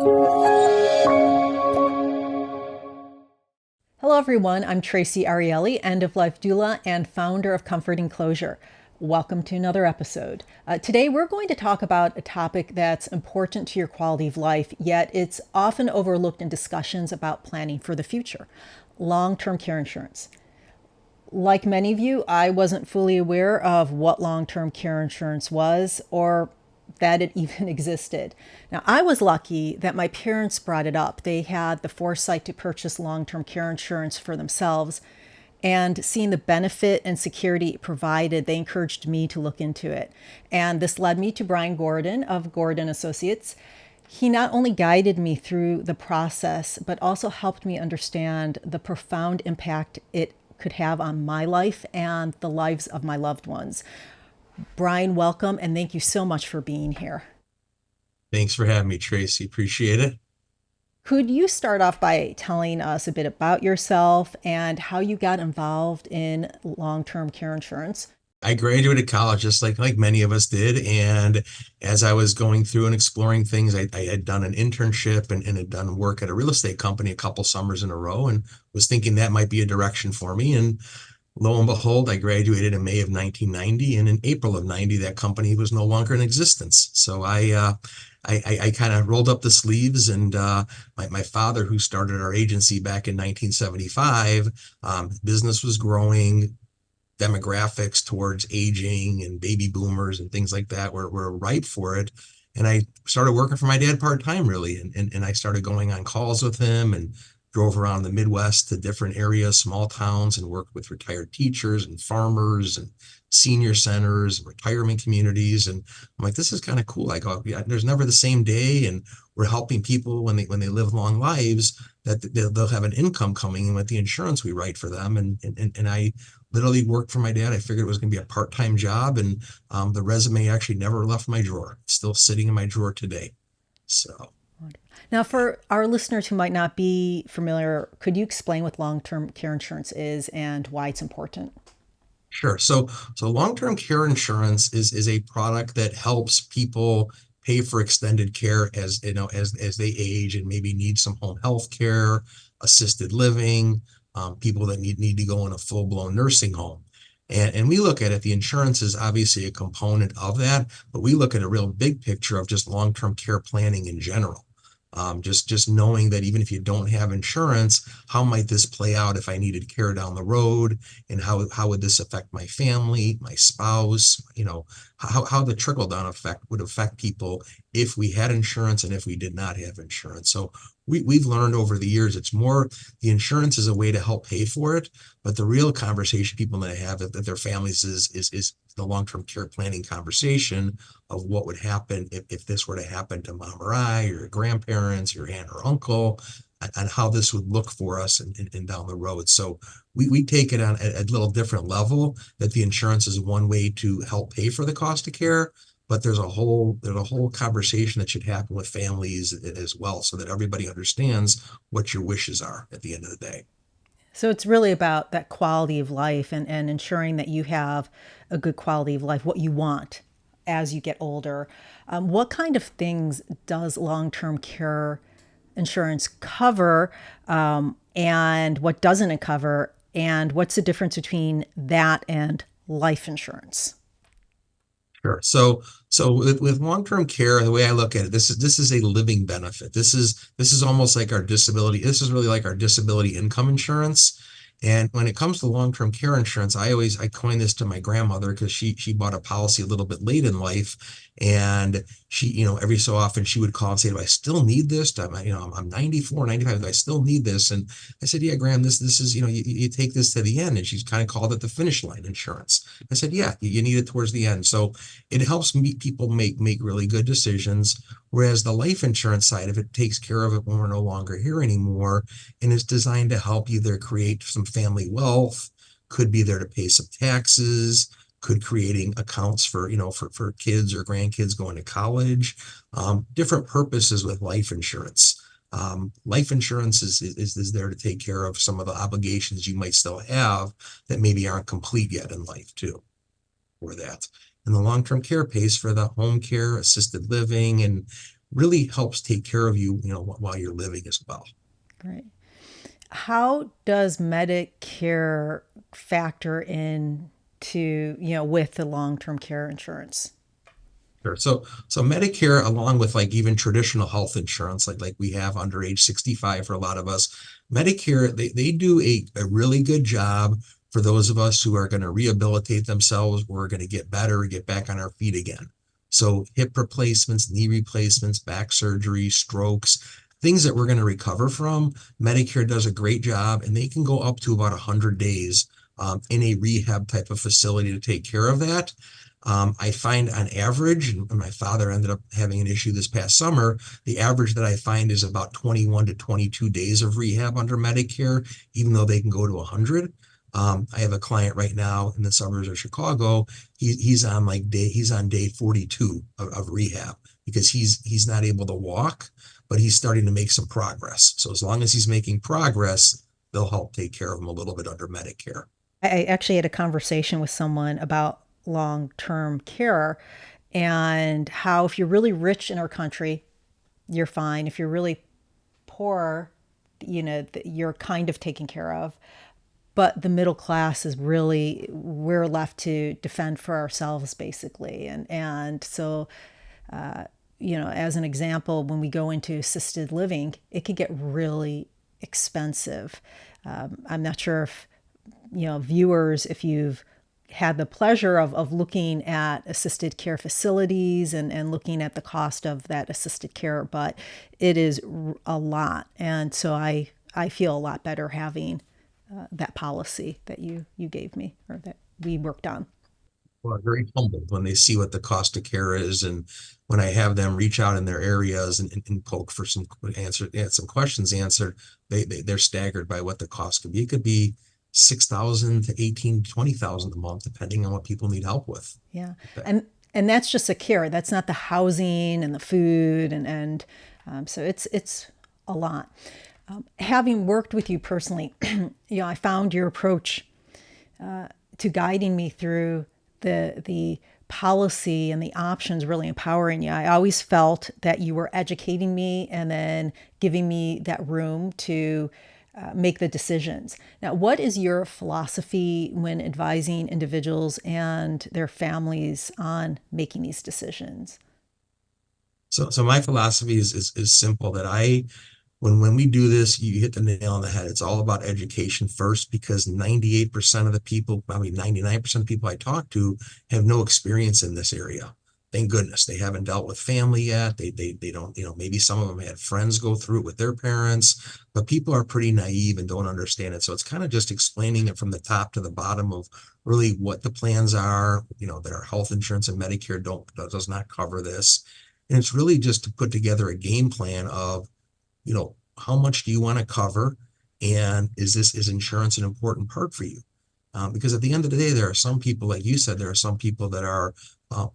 Hello, everyone. I'm Traci Arieli, end-of-life doula and founder of Comforting Closure. Welcome to another episode. Today, we're going to talk about a topic that's important to your quality of life, yet it's often overlooked in discussions about planning for the future: long-term care insurance. Like many of you, I wasn't fully aware of what long-term care insurance was or that it even existed. Now, I was lucky that my parents brought it up. They had the foresight to purchase long-term care insurance for themselves, and seeing the benefit and security it provided, they encouraged me to look into it. And this led me to Brian Gordon of Gordon Associates. He not only guided me through the process, but also helped me understand the profound impact it could have on my life and the lives of my loved ones. Brian, welcome, and thank you so much for being here. Thanks for having me, Traci. Appreciate it. Could you start off by telling us a bit about yourself and how you got involved in long-term care insurance? I graduated college just like many of us did. And as I was going through and exploring things, I had done an internship and had done work at a real estate company a couple summers in a row and was thinking that might be a direction for me. And lo and behold, I graduated in May of 1990. And in April of 90, that company was no longer in existence. So I kind of rolled up the sleeves and my father, who started our agency back in 1975, business was growing, demographics towards aging and baby boomers and things like that were ripe for it. And I started working for my dad part-time, really. And I started going on calls with him and drove around the Midwest to different areas, small towns, and worked with retired teachers and farmers and senior centers and retirement communities. And I'm like, this is kind of cool. I go, yeah, there's never the same day. And we're helping people when they live long lives, that they'll have an income coming in with the insurance we write for them. And I literally worked for my dad. I figured it was going to be a part-time job, and the resume actually never left my drawer. It's still sitting in my drawer today. So Now, for our listeners who might not be familiar, could you explain what long-term care insurance is and why it's important? sure. So long-term care insurance is a product that helps people pay for extended care as as they age and maybe need some home health care, assisted living, people that need to go in a full-blown nursing home. And we look at it, the insurance is obviously a component of that, but we look at a real big picture of just long-term care planning in general. Just knowing that even if you don't have insurance, how might this play out if I needed care down the road, and how would this affect my family, my spouse, how the trickle down effect would affect people if we had insurance and if we did not have insurance. So we've learned over the years, it's more, the insurance is a way to help pay for it, but the real conversation people that have that their families is the long-term care planning conversation of what would happen if this were to happen to mom or I, or your grandparents, your aunt or uncle, and how this would look for us and down the road. So we take it on a little different level, that the insurance is one way to help pay for the cost of care, but there's a whole conversation that should happen with families as well, so that everybody understands what your wishes are at the end of the day. So it's really about that quality of life and ensuring that you have a good quality of life, what you want as you get older. What kind of things does long-term care insurance cover, and what doesn't it cover? And what's the difference between that and life insurance? Sure. So with long-term care, the way I look at it, this is a living benefit. This is almost like our disability. This is really like our disability income insurance. And when it comes to long-term care insurance, I coined this to my grandmother, because she bought a policy a little bit late in life, and she, every so often she would call and say, "Do I still need this? I'm 94, 95. Do I still need this?" And I said, "Yeah, Graham, this is, you take this to the end." And she's kind of called it the finish line insurance. I said, "Yeah, you need it towards the end." So it helps people make really good decisions. Whereas the life insurance side of it takes care of it when we're no longer here anymore, and is designed to help either create some family wealth, could be there to pay some taxes, could creating accounts for, for kids or grandkids going to college, different purposes with life insurance. Life insurance is there to take care of some of the obligations you might still have that maybe aren't complete yet in life too, for that. And the long-term care pays for the home care, assisted living, and really helps take care of you, while you're living as well. Great. How does Medicare factor in to, with the long-term care insurance? Sure. So Medicare, along with like even traditional health insurance, like we have under age 65 for a lot of us, Medicare, they do a really good job for those of us who are going to rehabilitate themselves. We're going to get better, get back on our feet again. So hip replacements, knee replacements, back surgery, strokes, things that we're going to recover from. Medicare does a great job, and they can go up to about 100 days in a rehab type of facility to take care of that. I find on average, and my father ended up having an issue this past summer, the average that I find is about 21 to 22 days of rehab under Medicare, even though they can go to 100. I have a client right now in the suburbs of Chicago. He's on day 42 of rehab because he's not able to walk, but he's starting to make some progress. So as long as he's making progress, they'll help take care of him a little bit under Medicare. I actually had a conversation with someone about long-term care and how if you're really rich in our country, you're fine. If you're really poor, you're kind of taken care of. But the middle class is really, we're left to defend for ourselves basically. And so, as an example, when we go into assisted living, it could get really expensive. I'm not sure if, viewers, if you've had the pleasure of looking at assisted care facilities and looking at the cost of that assisted care, but it is a lot. And so I feel a lot better having that policy that you gave me or that we worked on. Well, very humbled when they see what the cost of care is, and when I have them reach out in their areas and poke for some answer, some questions answered, they're staggered by what the cost could be. It could be 6,000 to 18, 20,000 a month, depending on what people need help with. Yeah. And that's just a care. That's not the housing and the food and so it's a lot. Having worked with you personally, I found your approach to guiding me through the policy and the options really empowering you. I always felt that you were educating me and then giving me that room to make the decisions. Now, what is your philosophy when advising individuals and their families on making these decisions? So my philosophy is simple that when we do this, you hit the nail on the head. It's all about education first because 98% of the people, probably 99% of people I talk to have no experience in this area. Thank goodness they haven't dealt with family yet. They don't, maybe some of them had friends go through it with their parents, but people are pretty naive and don't understand it. So it's kind of just explaining it from the top to the bottom of really what the plans are, that our health insurance and Medicare does not cover this. And it's really just to put together a game plan of how much do you want to cover? And is insurance an important part for you? Because at the end of the day, there are some people, like you said, there are some people that are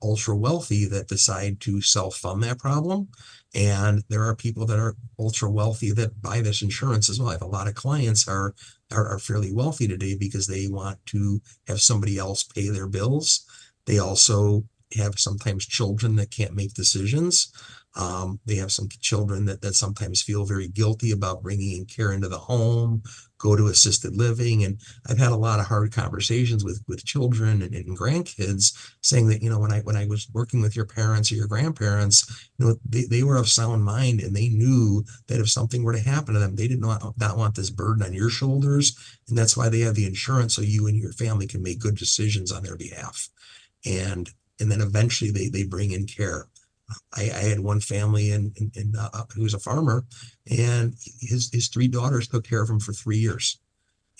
ultra wealthy that decide to self-fund that problem. And there are people that are ultra wealthy that buy this insurance as well. I have a lot of clients are fairly wealthy today because they want to have somebody else pay their bills. They also have sometimes children that can't make decisions. They have some children that sometimes feel very guilty about bringing in care into the home, go to assisted living. And I've had a lot of hard conversations with children and grandkids saying that, when I was working with your parents or your grandparents, they were of sound mind and they knew that if something were to happen to them, they did not want this burden on your shoulders. And that's why they have the insurance so you and your family can make good decisions on their behalf. And and then eventually they bring in care. I had one family who was a farmer, and his three daughters took care of him for 3 years.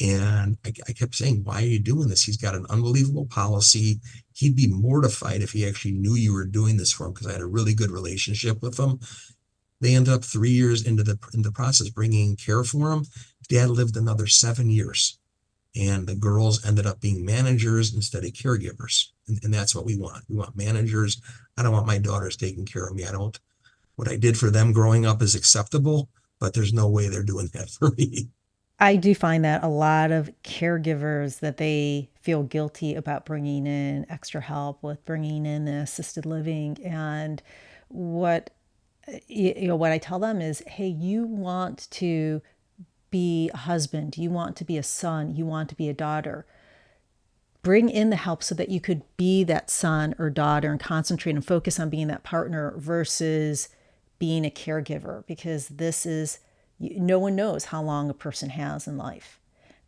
And I kept saying, why are you doing this? He's got an unbelievable policy. He'd be mortified if he actually knew you were doing this for him because I had a really good relationship with him. They ended up 3 years into the process bringing in care for him. Dad lived another 7 years, and the girls ended up being managers instead of caregivers. And that's what we want. We want managers. I don't want my daughters taking care of me. I don't, what I did for them growing up is acceptable, but there's no way they're doing that for me. I do find that a lot of caregivers that they feel guilty about bringing in extra help with bringing in the assisted living. And what what I tell them is, hey, you want to be a husband, you want to be a son, you want to be a daughter. Bring in the help so that you could be that son or daughter and concentrate and focus on being that partner versus being a caregiver, because this is, no one knows how long a person has in life.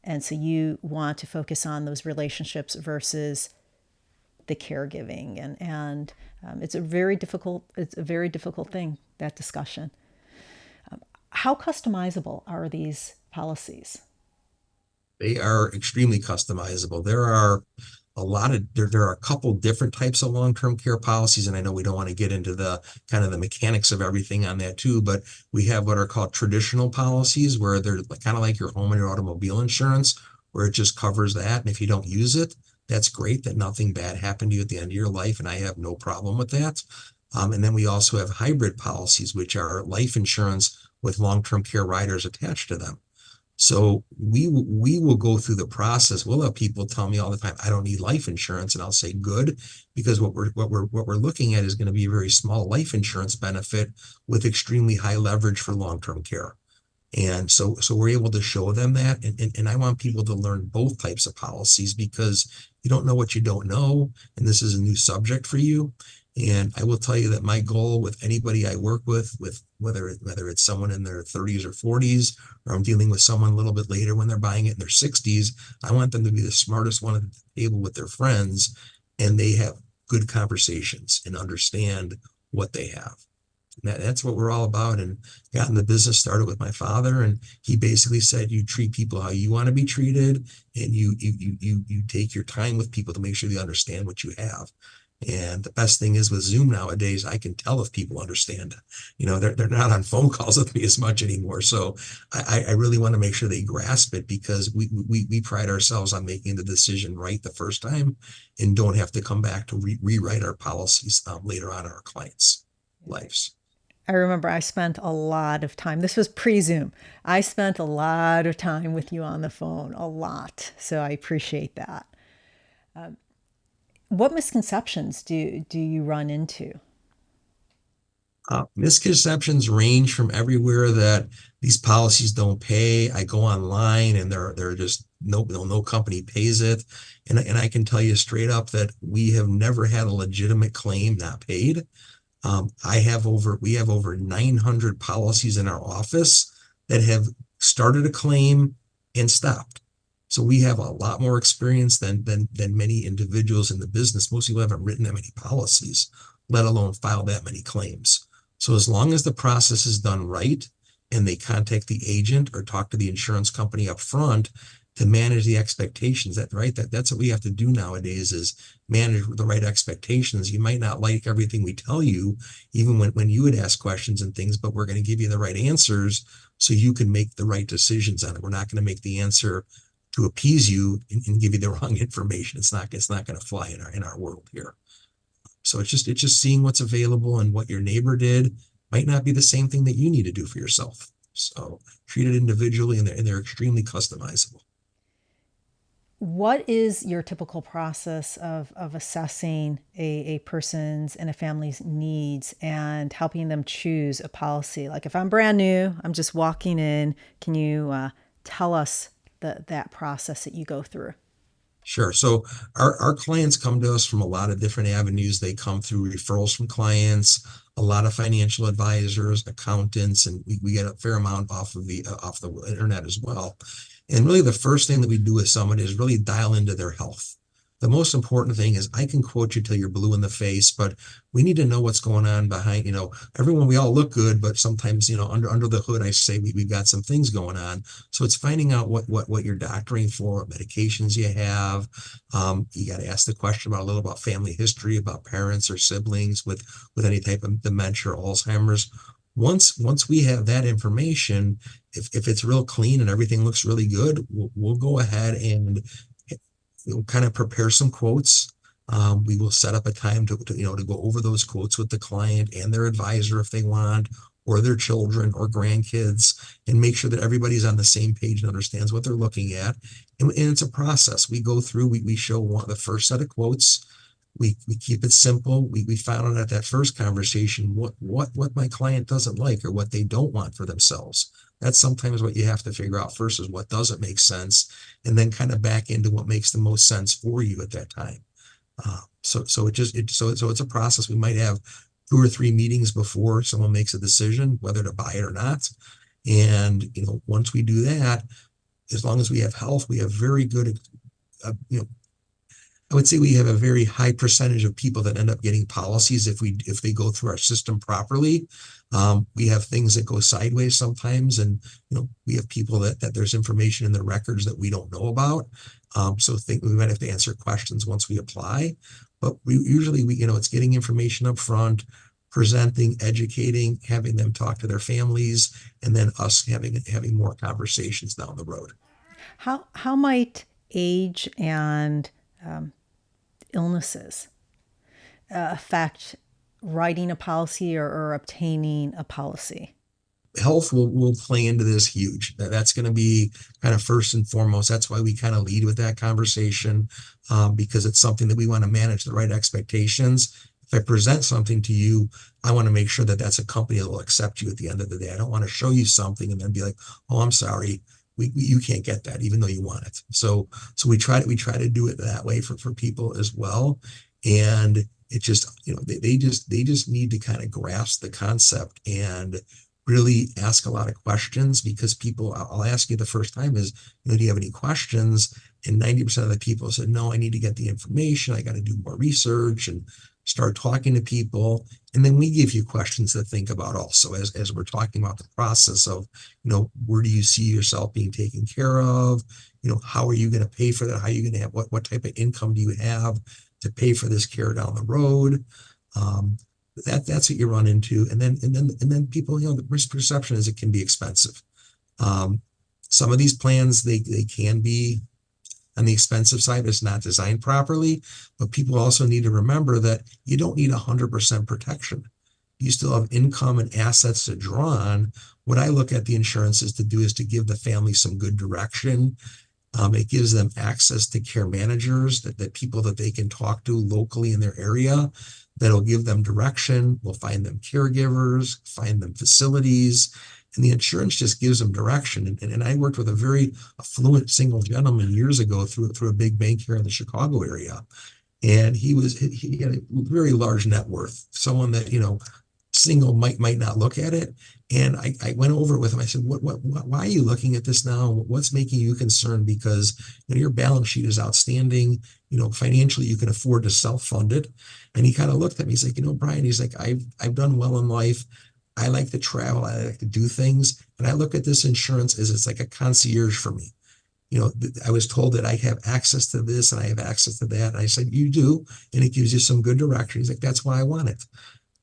And so you want to focus on those relationships versus the caregiving. And it's a very difficult thing, that discussion. How customizable are these policies? They are extremely customizable. There are a couple different types of long-term care policies, and I know we don't want to get into the kind of the mechanics of everything on that too, but we have what are called traditional policies where they're kind of like your home and your automobile insurance, where it just covers that. And if you don't use it, that's great, that nothing bad happened to you at the end of your life, and I have no problem with that. And then we also have hybrid policies, which are life insurance with long-term care riders attached to them. So we will go through the process. We'll have people tell me all the time, I don't need life insurance, and I'll say good, because what we're looking at is going to be a very small life insurance benefit with extremely high leverage for long-term care. And so we're able to show them that. And I want people to learn both types of policies, because you don't know what you don't know. And this is a new subject for you. And I will tell you that my goal with anybody I work with whether it's someone in their 30s or 40s, or I'm dealing with someone a little bit later when they're buying it in their 60s, I want them to be the smartest one at the table with their friends, and they have good conversations and understand what they have. That's what we're all about. And got in the business, started with my father, and he basically said, you treat people how you want to be treated, and you take your time with people to make sure they understand what you have. And the best thing is with Zoom nowadays, I can tell if people understand. They're not on phone calls with me as much anymore. So I really want to make sure they grasp it, because we pride ourselves on making the decision right the first time, and don't have to come back to rewrite our policies later on in our clients' lives. I remember I spent a lot of time, this was pre Zoom. I spent a lot of time with you on the phone, a lot. So I appreciate that. What misconceptions do you run into? Misconceptions range from everywhere, that these policies don't pay. I go online and they're just no company pays it. And I can tell you straight up that we have never had a legitimate claim not paid. We have over 900 policies in our office that have started a claim and stopped. So we have a lot more experience than many individuals in the business. Most people haven't written that many policies, let alone filed that many claims. So as long as the process is done right, and they contact the agent or talk to the insurance company up front to manage the expectations, that's what we have to do nowadays, is manage the right expectations. You might not like everything we tell you, even when you would ask questions and things, but we're going to give you the right answers so you can make the right decisions on it. We're not going to make the answer to appease you and give you the wrong information. It's not going to fly in our world here. So it's just seeing what's available, and what your neighbor did might not be the same thing that you need to do for yourself. So treat it individually, and they're extremely customizable. What is your typical process of assessing a person's and a family's needs and helping them choose a policy? Like if I'm brand new, I'm just walking in, can you tell us that process that you go through? Sure. So our clients come to us from a lot of different avenues. They come through referrals from clients, a lot of financial advisors, accountants, and we get a fair amount off the internet as well. And really the first thing that we do with someone is really dial into their health. The most important thing is, I can quote you till you're blue in the face, but we need to know what's going on behind. Everyone, we all look good, but sometimes, under the hood, I say we've got some things going on. So it's finding out what you're doctoring for, what medications you have. You got to ask the question about a little about family history, about parents or siblings with any type of dementia or Alzheimer's. Once we have that information, if it's real clean and everything looks really good, we'll go ahead and we'll kind of prepare some quotes. We will set up a time to go over those quotes with the client and their advisor if they want, or their children or grandkids, and make sure that everybody's on the same page and understands what they're looking at. And it's a process. We go through, we show the first set of quotes. we keep it simple. We found out at that first conversation what my client doesn't like or what they don't want for themselves. That's sometimes what you have to figure out first, is what doesn't make sense, and then kind of back into what makes the most sense for you at that time. So it's a process. We might have 2 or 3 meetings before someone makes a decision whether to buy it or not. And once we do that, as long as we have health, we have very good, you know, I would say we have a very high percentage of people that end up getting policies if they go through our system properly. We have things that go sideways sometimes, and we have people that there's information in the records that we don't know about. So think we might have to answer questions once we apply, but it's getting information up front, presenting, educating, having them talk to their families, and then us having more conversations down the road. How might age and illnesses affect writing a policy or obtaining a policy? Health will play into this huge. That's going to be kind of first and foremost. That's why we kind of lead with that conversation, because it's something that we want to manage the right expectations. If I present something to you, I want to make sure that that's a company that will accept you at the end of the day. I don't want to show you something and then be like, "Oh, I'm sorry, you can't get that," even though you want it. So we try to do it that way for people as well, and it just they just need to kind of grasp the concept and really ask a lot of questions, because people, I'll ask you the first time is, do you have any questions? And 90% of the people said, no, I need to get the information. I got to do more research and start talking to people. And then we give you questions to think about also as we're talking about the process of, where do you see yourself being taken care of? How are you going to pay for that? How are you going to have, what type of income do you have to pay for this care down the road? That's what you run into. And then people, the risk perception is it can be expensive. Some of these plans, they can be on the expensive side. It's not designed properly, but people also need to remember that you don't need 100% protection. You still have income and assets to draw on. What I look at the insurances to do is to give the family some good direction. It gives them access to care managers, that people that they can talk to locally in their area, that'll give them direction. We'll find them caregivers, find them facilities, and the insurance just gives them direction. And I worked with a very affluent single gentleman years ago through a big bank here in the Chicago area. And he had a very large net worth, someone that, single might not look at it. And I went over it with him. I said, why are you looking at this now? What's making you concerned? Because your balance sheet is outstanding. Financially, you can afford to self-fund it. And he kind of looked at me. He's like, Brian, he's like, I've done well in life. I like to travel. I like to do things. And I look at this insurance as it's like a concierge for me. I was told that I have access to this and I have access to that. And I said, you do. And it gives you some good direction. He's like, that's why I want it.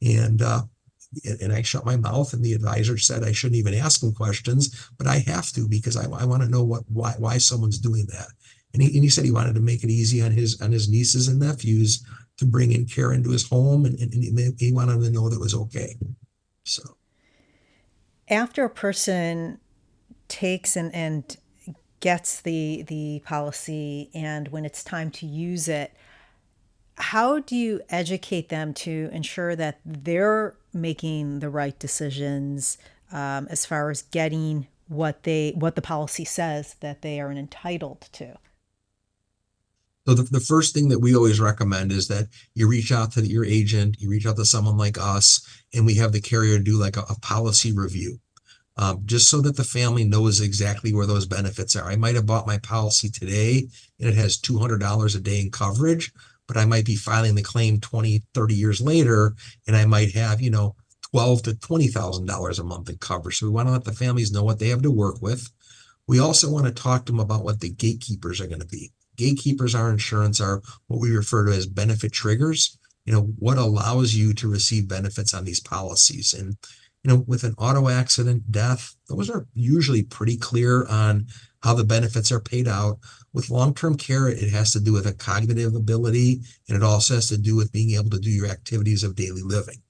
And I shut my mouth, and the advisor said I shouldn't even ask him questions, but I have to, because I want to know why someone's doing that. And he said he wanted to make it easy on his nieces and nephews to bring in care into his home, and he wanted them to know that it was okay. So After a person takes and gets the policy, and when it's time to use it, how do you educate them to ensure that they're making the right decisions, as far as getting what the policy says that they are entitled to? So the first thing that we always recommend is that you reach out to your agent, you reach out to someone like us, and we have the carrier do like a policy review, just so that the family knows exactly where those benefits are. I might have bought my policy today and it has $200 a day in coverage, but I might be filing the claim 20, 30 years later, and I might have, $12,000 to $20,000 a month in coverage. So we want to let the families know what they have to work with. We also want to talk to them about what the gatekeepers are going to be. Gatekeepers, our insurance, are what we refer to as benefit triggers. What allows you to receive benefits on these policies. And with an auto accident, death, those are usually pretty clear on how the benefits are paid out. With long-term care, it has to do with a cognitive ability, and it also has to do with being able to do your activities of daily living.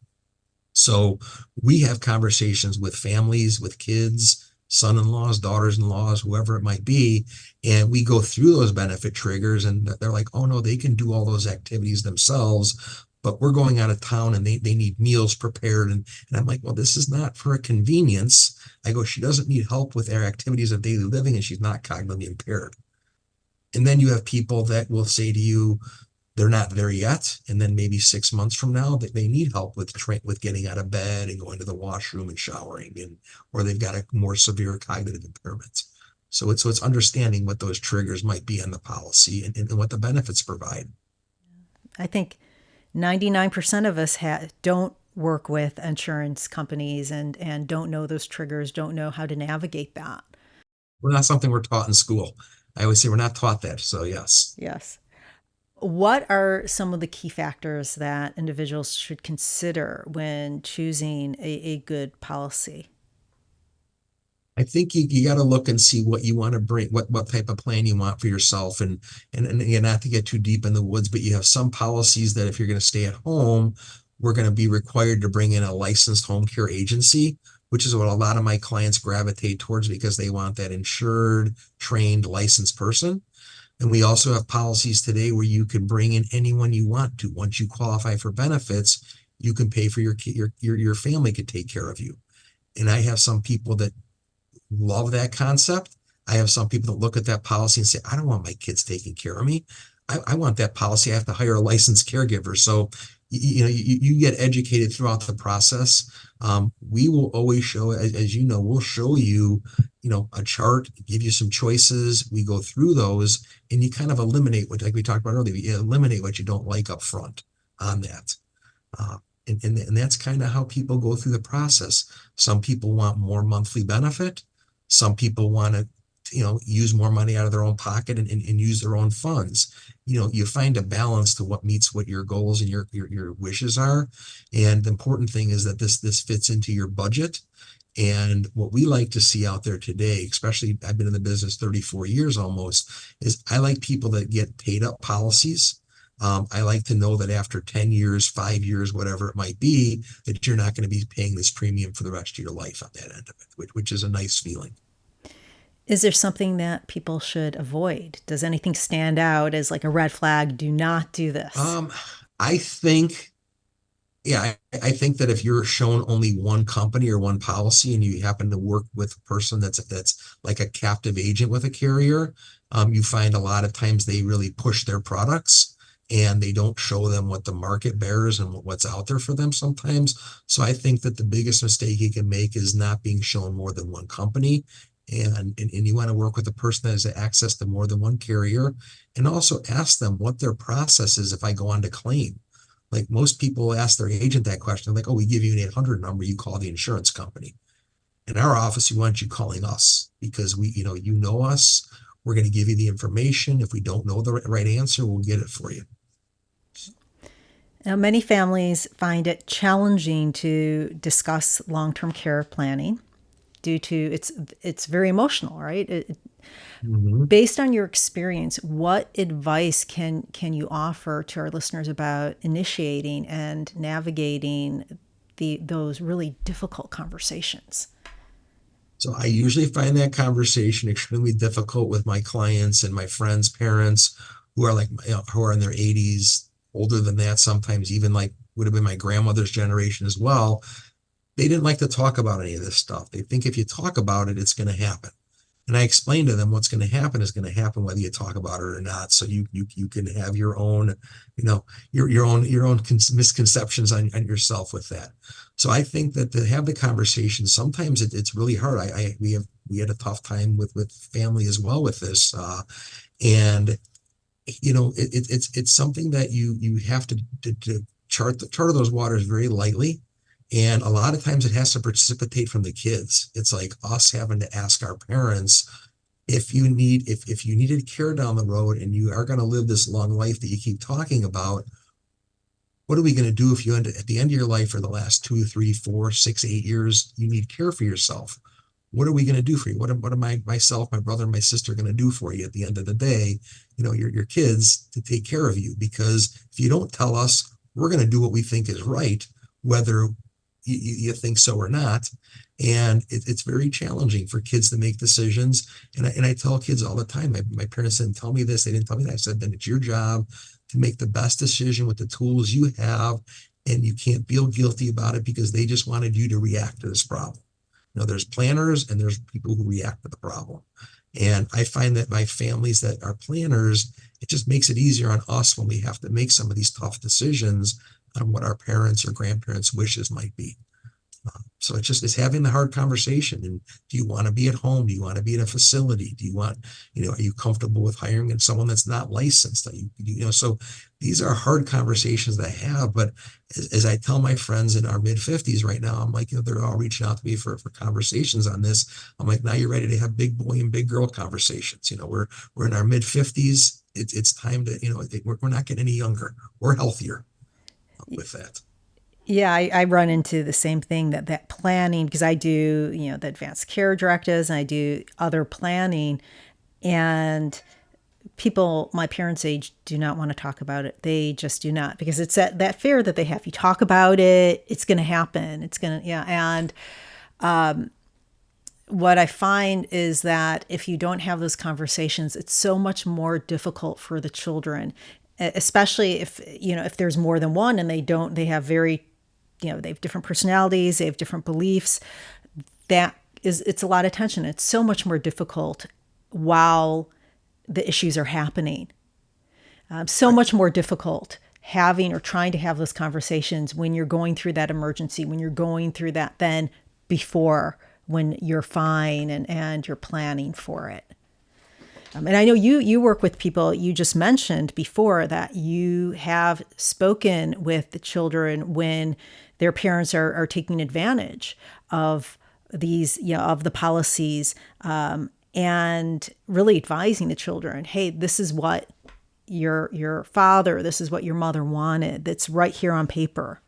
So we have conversations with families, with kids, son-in-laws, daughters-in-laws, whoever it might be. And we go through those benefit triggers and they're like, oh no, they can do all those activities themselves, but we're going out of town and they need meals prepared. And I'm like, well, this is not for a convenience. I go, she doesn't need help with their activities of daily living and she's not cognitively impaired. And then you have people that will say to you, they're not there yet. And then maybe 6 months from now that they need help with getting out of bed and going to the washroom and showering, and or they've got a more severe cognitive impairment. So it's understanding what those triggers might be in the policy and what the benefits provide. I think 99% of us don't work with insurance companies and don't know those triggers, don't know how to navigate that. Well, not something we're taught in school. I always say we're not taught that. So yes. Yes. What are some of the key factors that individuals should consider when choosing a good policy? I think you got to look and see what you want to bring, what type of plan you want for yourself, and again, not to get too deep in the woods, but you have some policies that if you're going to stay at home, we're going to be required to bring in a licensed home care agency, which is what a lot of my clients gravitate towards because they want that insured, trained, licensed person. And we also have policies today where you can bring in anyone you want to. Once you qualify for benefits, you can pay for your family could take care of you. And I have some people that love that concept. I have some people that look at that policy and say, I don't want my kids taking care of me. I want that policy. I have to hire a licensed caregiver. So, you get educated throughout the process. We will always show, as you know, we'll show you, a chart, give you some choices. We go through those and you kind of eliminate what, like we talked about earlier, you eliminate what you don't like up front on that. Uh, and that's kind of how people go through the process. Some people want more monthly benefit. Some people want to, use more money out of their own pocket and use their own funds. You find a balance to what meets what your goals and your wishes are. And the important thing is that this fits into your budget. And what we like to see out there today, especially I've been in the business 34 years almost, is I like people that get paid up policies. I like to know that after 10 years, 5 years, whatever it might be, that you're not going to be paying this premium for the rest of your life on that end of it, which is a nice feeling. Is there something that people should avoid? Does anything stand out as like a red flag? Do not do this. Um, I think, yeah, I think that if you're shown only one company or one policy and you happen to work with a person that's like a captive agent with a carrier, you find a lot of times they really push their products and they don't show them what the market bears and what's out there for them sometimes. So I think that the biggest mistake you can make is not being shown more than one company. And you want to work with a person that has access to more than one carrier, and also ask them what their process is if I go on to claim. Like most people ask their agent that question, like, oh, we give you an 800 number, you call the insurance company. In our office, we want you calling us because you know us. We're going to give you the information. If we don't know the right answer, we'll get it for you. Now, many families find it challenging to discuss long-term care planning due to it's very emotional, right? Mhm. Based on your experience, what advice can you offer to our listeners about initiating and navigating those really difficult conversations? So I usually find that conversation extremely difficult with my clients and my friends' parents who are like, who are in their 80s, older than that, sometimes even like would have been my grandmother's generation as well. They didn't like to talk about any of this stuff. They think if you talk about it, it's going to happen. And I explained to them what's going to happen is going to happen whether you talk about it or not. So you can have your own, your own misconceptions on yourself with that. So I think that to have the conversation, sometimes it's really hard. We had a tough time with family as well with this, and it's something that you have to chart those waters very lightly. And a lot of times it has to precipitate from the kids. It's like us having to ask our parents if you needed care down the road and you are going to live this long life that you keep talking about, what are we going to do if you end at the end of your life for the last 2, 3, 4, 6, 8 years, you need care for yourself? What are we going to do for you? What am myself, my brother, and my sister going to do for you at the end of the day? Your kids to take care of you, because if you don't tell us, we're going to do what we think is right, whether you think so or not. And it's very challenging for kids to make decisions. And I tell kids all the time, my parents didn't tell me this, they didn't tell me that. I said, then it's your job to make the best decision with the tools you have. And you can't feel guilty about it because they just wanted you to react to this problem. There's planners and there's people who react to the problem. And I find that my families that are planners, it just makes it easier on us when we have to make some of these tough decisions on what our parents or grandparents' wishes might be. So it's having the hard conversation. And do you want to be at home? Do you want to be in a facility? Do you want, are you comfortable with hiring someone that's not licensed? So these are hard conversations that I have. But as I tell my friends in our mid-50s right now, I'm like, they're all reaching out to me for conversations on this. I'm like, now you're ready to have big boy and big girl conversations. We're in our mid-50s. It's time to, we're not getting any younger. We're healthier with that. Yeah, I run into the same thing that planning, because I do, the advanced care directives and I do other planning, and people my parents' age do not want to talk about it. They just do not, because it's that fear that they have. You talk about it, it's going to happen. It's going to, yeah. And what I find is that if you don't have those conversations, it's so much more difficult for the children, especially if there's more than one and they have they have different personalities, they have different beliefs. It's a lot of tension. It's so much more difficult while the issues are happening. So much more difficult having or trying to have those conversations when you're going through that emergency, when you're going through that, than before, when you're fine and you're planning for it. And I know you work with people. You just mentioned before that you have spoken with the children when their parents are taking advantage of these, of the policies, and really advising the children, hey, this is what your father, this is what your mother wanted. That's right here on paper.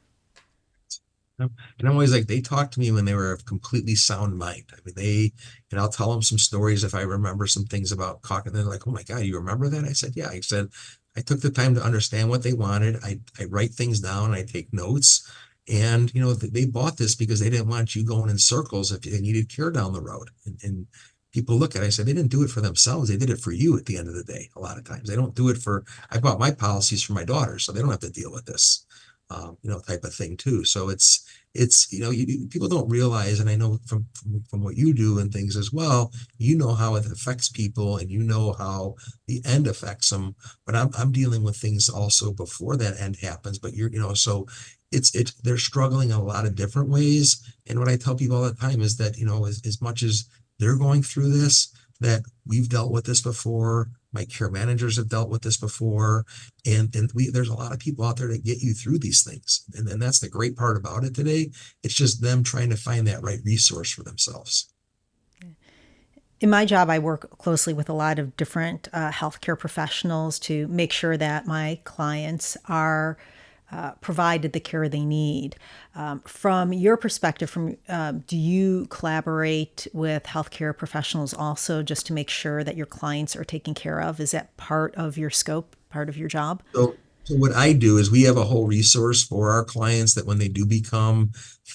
And I'm always like, they talk to me when they were of completely sound mind. I mean, I'll tell them some stories if I remember some things about Cock, and they're like, oh my God, you remember that? I said, yeah. I said, I took the time to understand what they wanted. I write things down, I take notes. And, they bought this because they didn't want you going in circles if they needed care down the road. And people look at it, I said, they didn't do it for themselves. They did it for you at the end of the day. A lot of times they don't do it I bought my policies for my daughter, so they don't have to deal with this, type of thing too. So people don't realize, and I know from what you do and things as well, how it affects people and how the end affects them. But I'm dealing with things also before that end happens. But so they're struggling in a lot of different ways. And what I tell people all the time is that, as much as they're going through this, that we've dealt with this before. My care managers have dealt with this before. And there's a lot of people out there that get you through these things. And that's the great part about it today. It's just them trying to find that right resource for themselves. In my job, I work closely with a lot of different healthcare professionals to make sure that my clients are provided the care they need. From your perspective, do you collaborate with healthcare professionals also just to make sure that your clients are taken care of? Is that part of your scope, part of your job? So what I do is we have a whole resource for our clients that when they do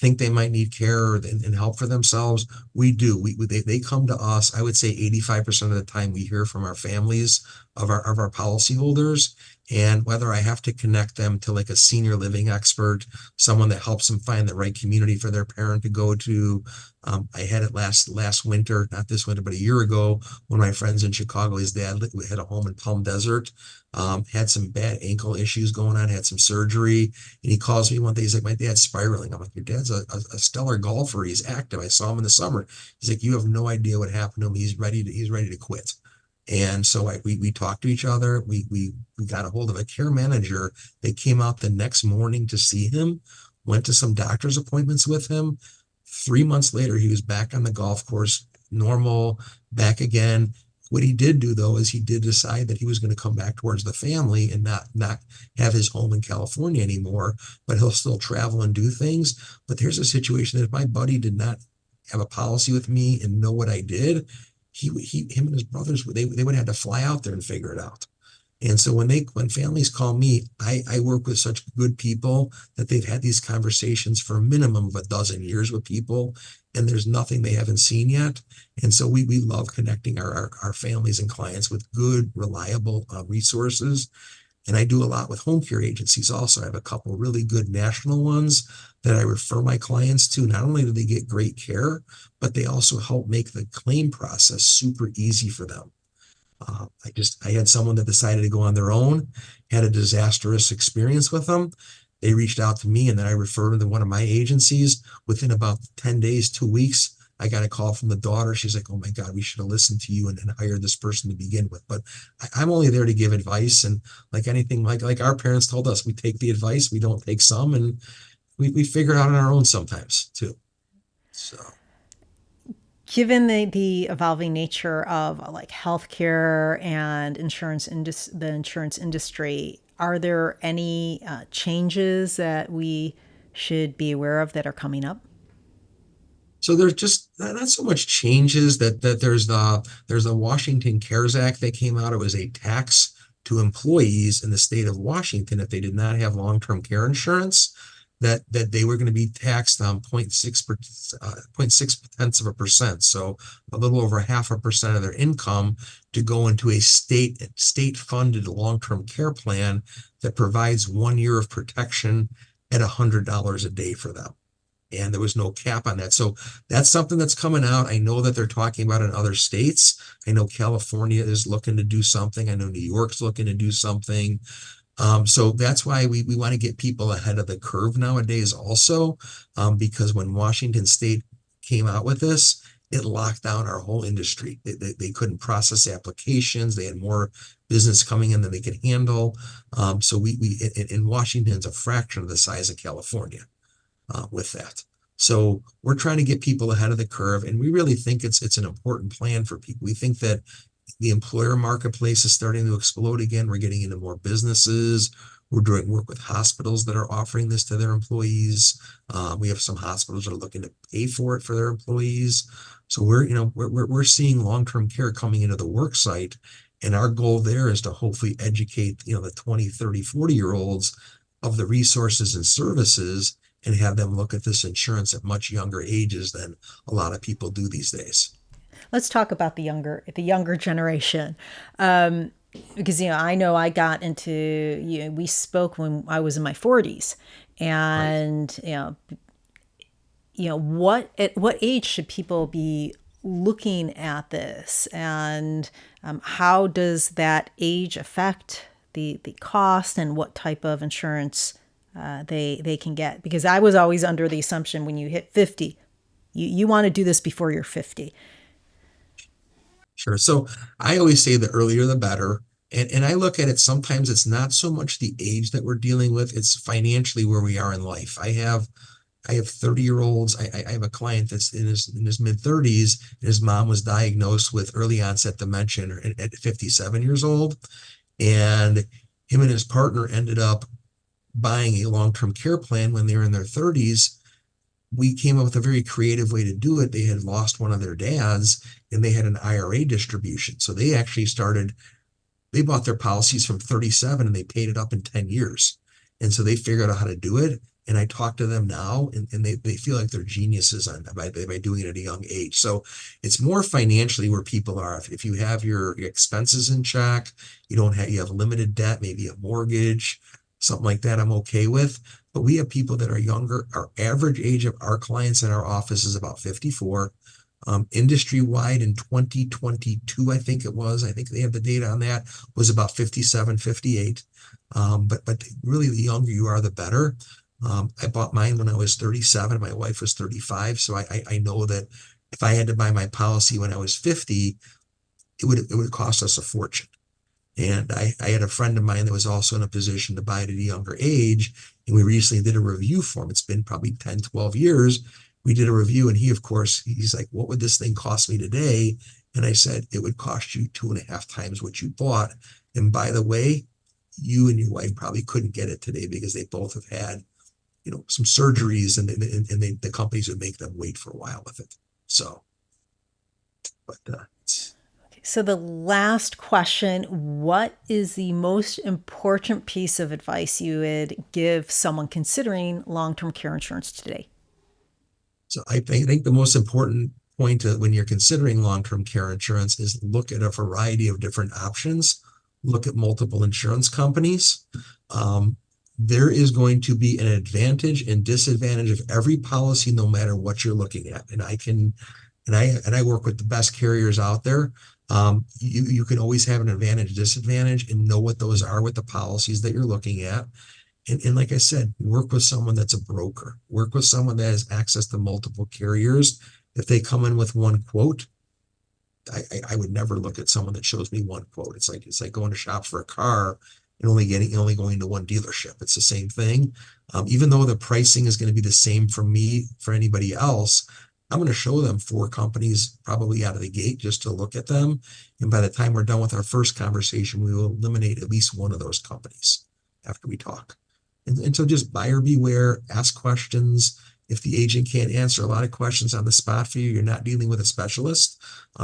think they might need care and help for themselves, we do. They come to us. I would say 85% of the time we hear from our families of our policyholders, and whether I have to connect them to like a senior living expert, someone that helps them find the right community for their parent to go to. I had it last winter, not this winter, but a year ago. One of my friends in Chicago, his dad had a home in Palm Desert, had some bad ankle issues going on, had some surgery. And he calls me one day, he's like, my dad's spiraling. I'm like, your dad's a stellar golfer. He's active. I saw him in the summer. He's like, you have no idea what happened to him. He's ready to quit. And so we talked to each other. We got a hold of a care manager. They came out the next morning to see him, went to some doctor's appointments with him. 3 months later, he was back on the golf course, normal, back again. What he did do, though, is he did decide that he was going to come back towards the family and not have his home in California anymore, but he'll still travel and do things. But there's a situation that if my buddy did not have a policy with me and know what I did, him and his brothers, they would have to fly out there and figure it out. And so when families call me, I work with such good people that they've had these conversations for a minimum of a dozen years with people, and there's nothing they haven't seen yet. And so we love connecting our families and clients with good, reliable resources. And I do a lot with home care agencies also. I have a couple really good national ones that I refer my clients to. Not only do they get great care, but they also help make the claim process super easy for them. I had someone that decided to go on their own, had a disastrous experience with them. They reached out to me and then I referred them to one of my agencies. Within about 10 days, 2 weeks, I got a call from the daughter. She's like, oh my God, we should have listened to you and hired this person to begin with. But I'm only there to give advice. And like anything, like our parents told us, we take the advice, we don't take some, and we figure it out on our own sometimes too. So. Given the evolving nature of like healthcare and the insurance industry, are there any changes that we should be aware of that are coming up? So there's just not so much changes that there's the Washington CARES Act that came out. It was a tax to employees in the state of Washington if they did not have long-term care insurance, that they were going to be taxed on 0.6 tenths of a percent. So a little over 0.5% of their income to go into a state funded long-term care plan that provides 1 year of protection at $100 a day for them, and there was no cap on that. So that's something that's coming out. I know that they're talking about in other states. I know California is looking to do something. I know New York's looking to do something. So that's why we want to get people ahead of the curve nowadays also, because when Washington State came out with this, it locked down our whole industry. They couldn't process applications. They had more business coming in than they could handle. So in Washington's a fraction of the size of California with that. So we're trying to get people ahead of the curve, and we really think it's an important plan for people. We think that the employer marketplace is starting to explode again. We're getting into more businesses. We're doing work with hospitals that are offering this to their employees. We have some hospitals that are looking to pay for it for their employees. So we're seeing long-term care coming into the work site. And our goal there is to hopefully educate, the 20, 30, 40-year olds of the resources and services and have them look at this insurance at much younger ages than a lot of people do these days. Let's talk about the younger generation. Because I know I got into we spoke when I was in my 40s, Right. and what at what age should people be looking at this, and how does that age affect the cost and what type of insurance they can get? Because I was always under the assumption when you hit 50, you want to do this before you're 50. Sure. So I always say the earlier the better. And I look at it, sometimes it's not so much the age that we're dealing with, it's financially where we are in life. I have 30-year-olds. I have a client that's in his mid 30s, and his mom was diagnosed with early onset dementia at 57 years old. And him and his partner ended up buying a long-term care plan when they were in their 30s. We came up with a very creative way to do it. They had lost one of their dads and they had an IRA distribution. So they bought their policies from 37 and they paid it up in 10 years. And so they figured out how to do it. And I talk to them now and they feel like they're geniuses by doing it at a young age. So it's more financially where people are. If you have your expenses in check, you have limited debt, maybe a mortgage, something like that, I'm okay with. But we have people that are younger. Our average age of our clients in our office is about 54. Industry wide in 2022, I think it was, I think they have the data on that, was about 57, 58. But really, the younger you are, the better. I bought mine when I was 37. My wife was 35. So I know that if I had to buy my policy when I was 50, it would cost us a fortune. And I had a friend of mine that was also in a position to buy it at a younger age. And we recently did a review for him. It's been probably 10, 12 years. We did a review, and he, of course, he's like, what would this thing cost me today? And I said, it would cost you 2.5 times what you bought. And by the way, you and your wife probably couldn't get it today because they both have had, some surgeries, the companies would make them wait for a while with it. So, but So the last question, what is the most important piece of advice you would give someone considering long-term care insurance today? So I think the most important point when you're considering long-term care insurance is look at a variety of different options, look at multiple insurance companies. There is going to be an advantage and disadvantage of every policy, no matter what you're looking at. And I work with the best carriers out there. You can always have an advantage, disadvantage, and know what those are with the policies that you're looking at. And like I said, work with someone that's a broker, work with someone that has access to multiple carriers. If they come in with one quote, I would never look at someone that shows me one quote. It's like going to shop for a car and only going to one dealership. It's the same thing. Even though the pricing is going to be the same for me, for anybody else, I'm going to show them 4 companies probably out of the gate just to look at them. And by the time we're done with our first conversation, we will eliminate at least one of those companies after we talk. And so just buyer beware, ask questions. If the agent can't answer a lot of questions on the spot for you, you're not dealing with a specialist.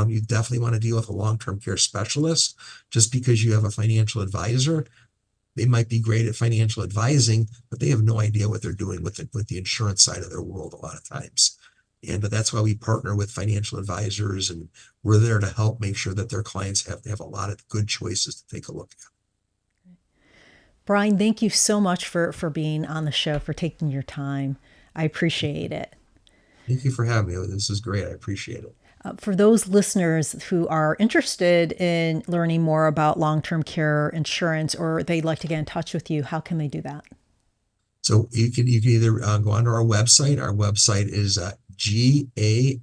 You definitely want to deal with a long-term care specialist. Just because you have a financial advisor, they might be great at financial advising, but they have no idea what they're doing with the insurance side of their world a lot of times. And that's why we partner with financial advisors, and we're there to help make sure that their clients have a lot of good choices to take a look at. Brian, thank you so much for being on the show, for taking your time. I appreciate it. Thank you for having me. This is great. I appreciate it. For those listeners who are interested in learning more about long-term care insurance, or they'd like to get in touch with you, how can they do that? So you can either go onto our website. Our website is galtci.com.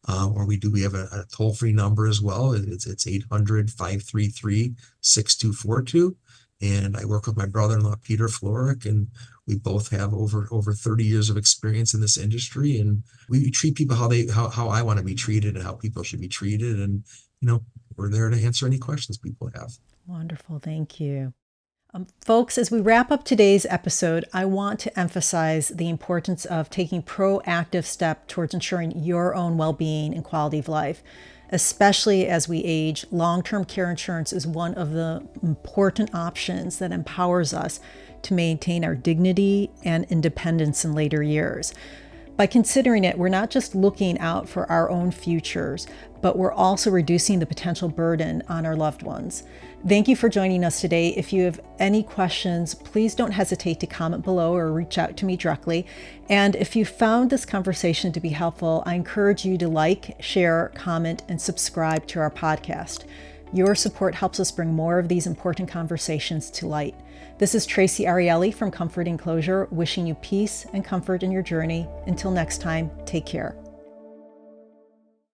Or we have a toll-free number as well. It's 800-533-6242. And I work with my brother-in-law, Peter Floric, and we both have over 30 years of experience in this industry. And we treat people how I want to be treated and how people should be treated. And, we're there to answer any questions people have. Wonderful. Thank you. Folks, as we wrap up today's episode, I want to emphasize the importance of taking proactive steps towards ensuring your own well-being and quality of life. Especially as we age, long-term care insurance is one of the important options that empowers us to maintain our dignity and independence in later years. By considering it, we're not just looking out for our own futures, but we're also reducing the potential burden on our loved ones. Thank you for joining us today. If you have any questions, please don't hesitate to comment below or reach out to me directly. And if you found this conversation to be helpful, I encourage you to like, share, comment, and subscribe to our podcast. Your support helps us bring more of these important conversations to light. This is Traci Arieli from Comfort and Closure, wishing you peace and comfort in your journey. Until next time, take care.